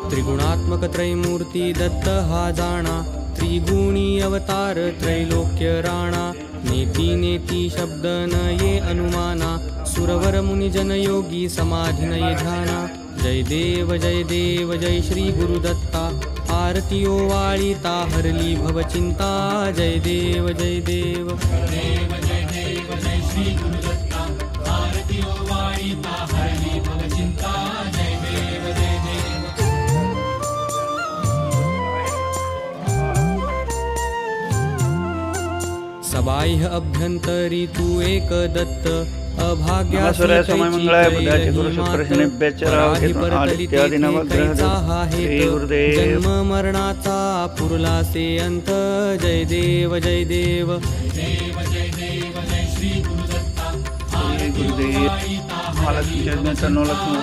त्रिगुणात्मक त्रैमूर्ती दत्त हा जाणा, त्रिगुणी अवतार त्रैलोक्य राणा। नेती नेती शब्द न ये अनुमाना, सुरवर मुनिजन योगी समाधि न ये ध्याना। जय देव जय श्री गुरुदत्ता, आरती ओवाळीता हरली भवचिंता। जय देव जय देव जय श्री गुरुदत्ता, आरती ओवाळीता हरली भवचिंता। जय देव जय देव। सबाह्य अभ्यंतरी तू एक दत्त, सूर्य समय मंगलाय बुधाचे गुरु शुक्र शनि बेचराव आदित्य दिनवग्रह श्री गुरुदेव। जन्म मरणाचा पुरलासे अंत। जय देव जय देव जय श्री गुरुदत्ता, गुरुदेव। महालक्ष्मी 9 लक्ष्मी